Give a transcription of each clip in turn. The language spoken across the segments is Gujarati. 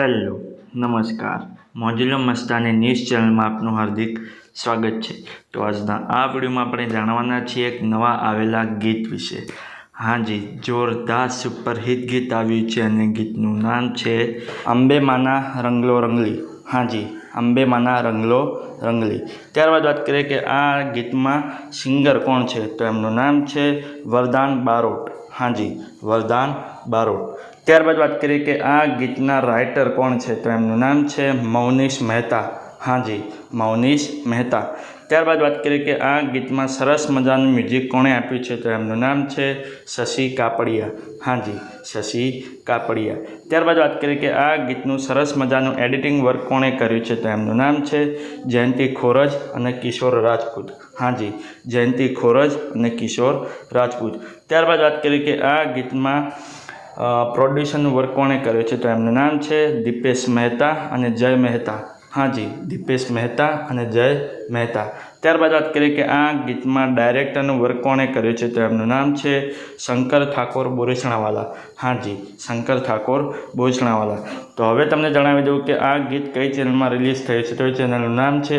હેલો નમસ્કાર મોજુલો મસ્તાની ન્યૂઝ ચેનલમાં આપનું હાર્દિક સ્વાગત છે। તો આજના આ વિડીયોમાં આપણે જાણવાના છીએ એક નવા આવેલા ગીત વિશે। હાજી, જોરદાર સુપરહિટ ગીત આવ્યું છે અને ગીતનું નામ છે અંબે માના રંગલો રંગલી। હાજી, અંબે માના રંગલો રંગલી। ત્યારબાદ વાત કરીએ કે આ ગીતમાં સિંગર કોણ છે, તો એમનું નામ છે વરદાન બારોટ। હાજી, વરદાન બારોટ। ત્યારબાદ વાત કરીએ કે આ ગીતના રાઇટર કોણ છે, તો એમનું નામ છે મૌનીશ મહેતા। હાજી, મૌનીશ મહેતા। ત્યારબાદ વાત કરીએ કે આ ગીતમાં સરસ મજાનું મ્યુઝિક કોણે આપ્યું છે, તો એમનું નામ છે શશી કાપડિયા। હાજી, શશી કાપડિયા। ત્યારબાદ વાત કરીએ કે આ ગીતનું સરસ મજાનું એડિટિંગ વર્ક કોણે કર્યું છે, તો એમનું નામ છે જયંતિ ખોરજ અને કિશોર રાજપૂત। હાજી, જયંતિ ખોરજ અને કિશોર રાજપૂત। ત્યારબાદ વાત કરીએ કે આ ગીતમાં પ્રોડ્યુસરનું વર્ક કોણે કર્યું છે, તો એમનું નામ છે દીપેશ મહેતા અને જય મહેતા। હાજી, દીપેશ મહેતા અને જય મહેતા। ત્યારબાદ વાત કરીએ કે આ ગીતમાં ડાયરેક્ટરનું વર્ક કોણે કર્યું છે, તો એમનું નામ છે શંકર ઠાકોર બોરીસણાવાલા। હાજી, શંકર ઠાકોર બોરીસણાવાલા। તો હવે તમને જણાવી દઉં કે આ ગીત કઈ ચેનલમાં રિલીઝ થયું છે, તો એ ચેનલનું નામ છે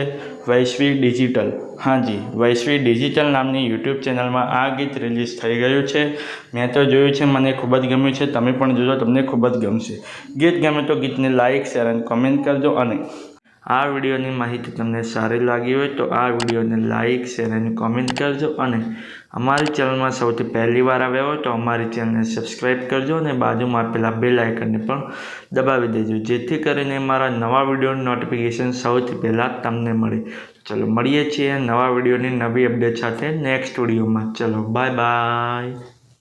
વૈશ્વી ડિજિટલ। હાજી, વૈશ્વી ડિજિટલ નામની યુટ્યુબ ચેનલમાં આ ગીત રિલીઝ થઈ ગયું છે। મેં તો જોયું છે, મને ખૂબ જ ગમ્યું છે, તમે પણ જોજો, તમને ખૂબ જ ગમશે। ગીત ગમે તો ગીતને લાઇક, શેર અને કોમેન્ટ કરજો અને આ વિડીયોની માહિતી તમને સારી લાગી હોય તો આ વિડીયોને લાઇક, શેર અને કોમેન્ટ કરજો અને અમારી ચેનલમાં સૌથી પહેલી વાર આવ્યા હોય તો અમારી ચેનલને સબસ્ક્રાઈબ કરજો અને બાજુમાં આપેલા બેલ આઇકનને પણ દબાવી દેજો, જેથી કરીને મારા નવા વિડીયોની નોટિફિકેશન સૌથી પહેલાં તમને મળે। ચલો મળીએ છીએ નવા વિડીયોની નવી અપડેટ સાથે નેક્સ્ટ વિડીયોમાં। ચલો બાય બાય।